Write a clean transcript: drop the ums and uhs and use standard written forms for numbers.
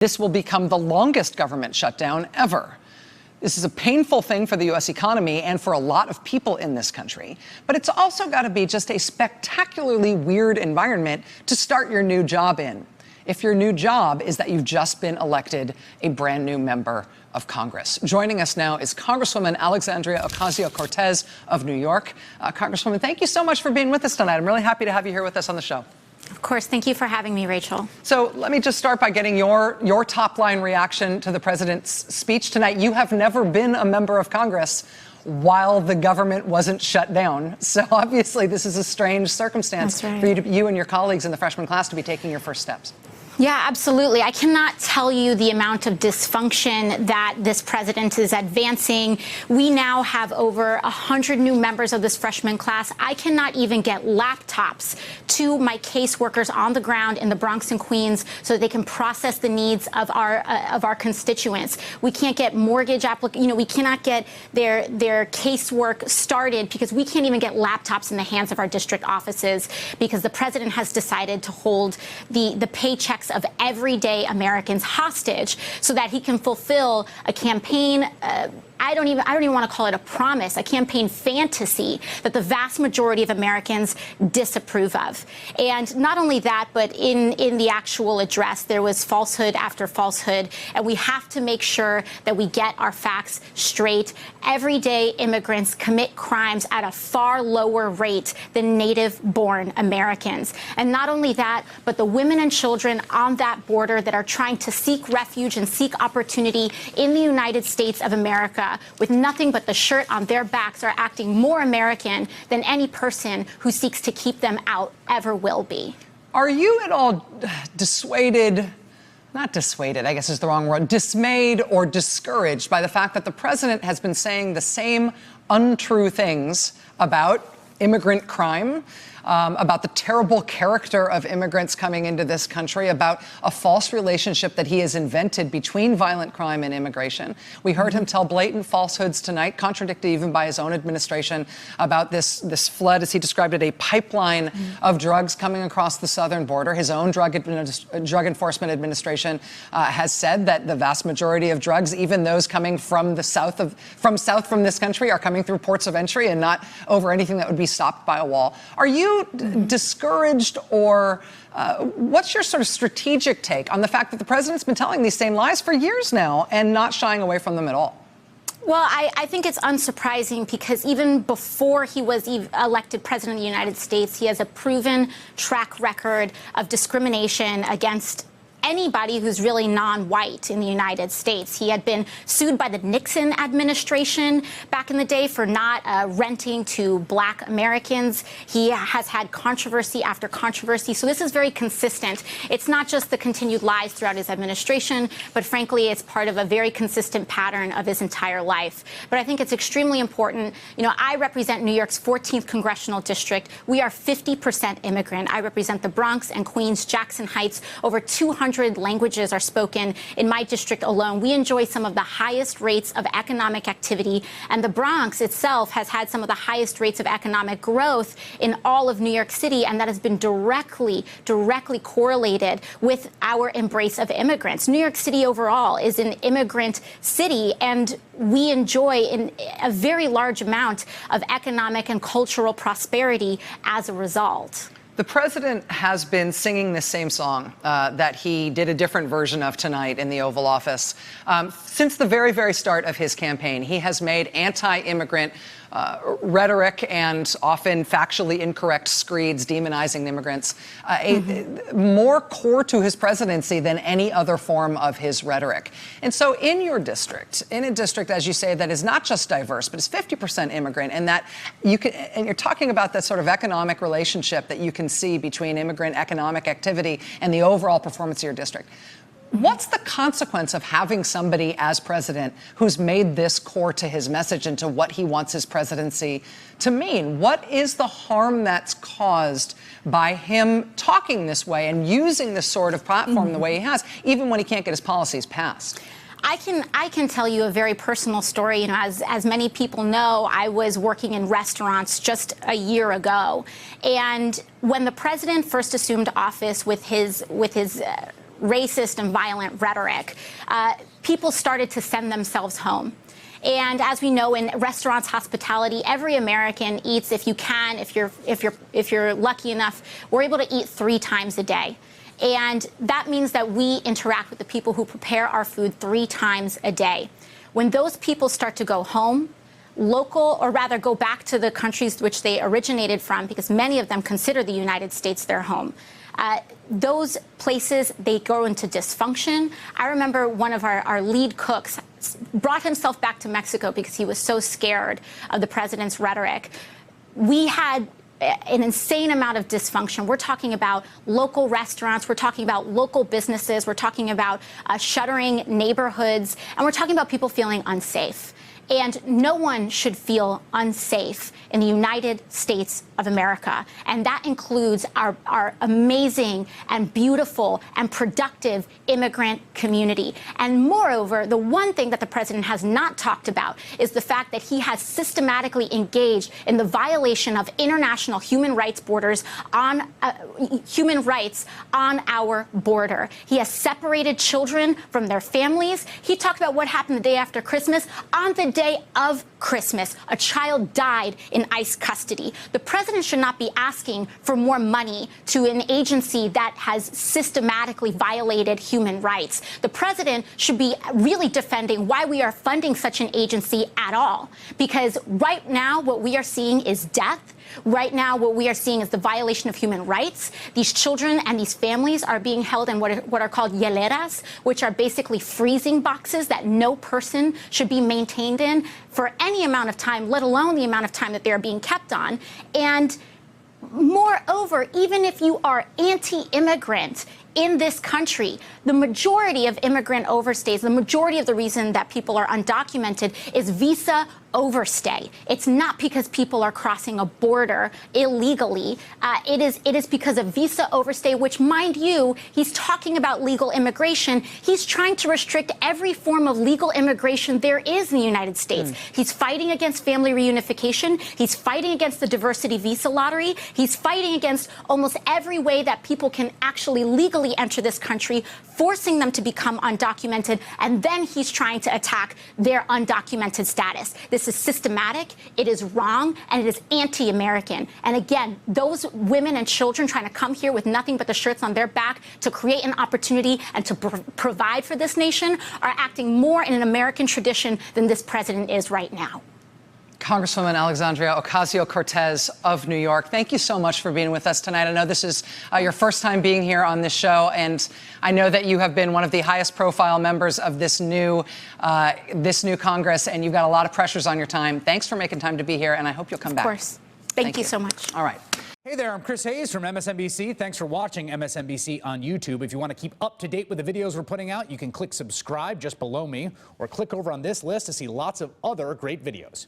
This will become the longest government shutdown ever. This is a painful thing for the U.S. economy and for a lot of people in this country. But it's also got to be just a spectacularly weird environment to start your new job in. If your new job is that you've just been elected a brand new member of Congress. Joining us now is Congresswoman Alexandria Ocasio-Cortez of New York. Congresswoman, thank you so much for being with us tonight. I'm really happy to have you here with us on the show. Of course. Thank you for having me, Rachel. So let me just start by getting your top line reaction to the president's speech tonight. You have never been a member of Congress while the government wasn't shut down. So obviously this is a strange circumstance for you and your colleagues in the freshman class to be taking your first steps. Yeah, absolutely. I cannot tell you the amount of dysfunction that this president is advancing. We now have over 100 new members of this freshman class. I cannot even get laptops to my caseworkers on the ground in the Bronx and Queens so that they can process the needs of our constituents. We can't get mortgage we cannot get their casework started because we can't even get laptops in the hands of our district offices because the president has decided to hold the paychecks of everyday Americans hostage so that he can fulfill a campaign I don't even want to call it a promise, a campaign fantasy that the vast majority of Americans disapprove of. And not only that, but in the actual address, there was falsehood after falsehood. And we have to make sure that we get our facts straight. Everyday immigrants commit crimes at a far lower rate than native-born Americans. And not only that, but the women and children on that border that are trying to seek refuge and seek opportunity in the United States of America with nothing but the shirt on their backs are acting more American than any person who seeks to keep them out ever will be. Are you at all dissuaded, not dissuaded, I guess is the wrong word, dismayed or discouraged by the fact that the president has been saying the same untrue things about immigrant crime, about the terrible character of immigrants coming into this country, about a false relationship that he has invented between violent crime and immigration. We heard him tell blatant falsehoods tonight, contradicted even by his own administration, about this flood, as he described it, a pipeline of drugs coming across the southern border. His own Drug Enforcement Administration has said that the vast majority of drugs, even those coming from the south from this country, are coming through ports of entry and not over anything that would be stopped by a wall. Are you discouraged, or what's your sort of strategic take on the fact that the president's been telling these same lies for years now and not shying away from them at all? Well, I think it's unsurprising because even before he was elected president of the United States, he has a proven track record of discrimination against anybody who's really non-white in the United States. He had been sued by the Nixon administration back in the day for not renting to black Americans. He has had controversy after controversy. So this is very consistent. It's not just the continued lies throughout his administration, but frankly, it's part of a very consistent pattern of his entire life. But I think it's extremely important. You know, I represent New York's 14th congressional district. We are 50% immigrant. I represent the Bronx and Queens, Jackson Heights. Over 200 languages are spoken in my district alone. We enjoy some of the highest rates of economic activity, and the Bronx itself has had some of the highest rates of economic growth in all of New York City, and that has been directly correlated with our embrace of immigrants. New York City overall is an immigrant city, and we enjoy a very large amount of economic and cultural prosperity as a result. The president has been singing this same song that he did a different version of tonight in the Oval Office. Since the very, very start of his campaign, he has made anti-immigrant rhetoric and often factually incorrect screeds demonizing immigrants more core to his presidency than any other form of his rhetoric. And so in your district, in a district, as you say, that is not just diverse, but is 50% immigrant, and that and you're talking about that sort of economic relationship that you can see between immigrant economic activity and the overall performance of your district. What's the consequence of having somebody as president who's made this core to his message and to what he wants his presidency to mean? What is the harm that's caused by him talking this way and using this sort of platform the way he has, even when he can't get his policies passed? I can tell you a very personal story. You know, as many people know, I was working in restaurants just a year ago, and when the president first assumed office with his racist and violent rhetoric, people started to send themselves home. And as we know, in restaurants, hospitality, every American eats, if you can, if you're lucky enough, we're able to eat 3 times a day. And that means that we interact with the people who prepare our food 3 times a day. When those people start to go home, local, or rather go back to the countries which they originated from, because many of them consider the United States their home, those places, they go into dysfunction. I remember one of our lead cooks brought himself back to Mexico because he was so scared of the president's rhetoric. We had an insane amount of dysfunction. We're talking about local restaurants, we're talking about local businesses, we're talking about shuttering neighborhoods, and we're talking about people feeling unsafe. And no one should feel unsafe in the United States of America. And that includes our amazing and beautiful and productive immigrant community. And moreover, the one thing that the president has not talked about is the fact that he has systematically engaged in the violation of international human rights borders on human rights on our border. He has separated children from their families. He talked about what happened the day after Christmas. On the day of Christmas, a child died in ICE custody. The president should not be asking for more money to an agency that has systematically violated human rights. The president should be really defending why we are funding such an agency at all. Because right now, what we are seeing is death. Right now, what we are seeing is the violation of human rights. These children and these families are being held in what are called hieleras, which are basically freezing boxes that no person should be maintained in for any amount of time, let alone the amount of time that they're being kept on. And moreover, even if you are anti-immigrant in this country, the majority of immigrant overstays, the majority of the reason that people are undocumented is visa overstay. It's not because people are crossing a border illegally. It is because of visa overstay, which, mind you, he's talking about legal immigration. He's trying to restrict every form of legal immigration there is in the United States. He's fighting against family reunification. He's fighting against the diversity visa lottery. He's fighting against almost every way that people can actually legally enter this country, forcing them to become undocumented, and then he's trying to attack their undocumented status. This is systematic, it is wrong, and it is anti-American. And again, those women and children trying to come here with nothing but the shirts on their back to create an opportunity and to provide for this nation are acting more in an American tradition than this president is right now. Congresswoman Alexandria Ocasio-Cortez of New York, thank you so much for being with us tonight. I know this is your first time being here on this show, and I know that you have been one of the highest profile members of this new Congress, and you've got a lot of pressures on your time. Thanks for making time to be here, and I hope you'll come back. Of course. Thank you so much. All right. Hey there, I'm Chris Hayes from MSNBC. Thanks for watching MSNBC on YouTube. If you want to keep up to date with the videos we're putting out, you can click subscribe just below me, or click over on this list to see lots of other great videos.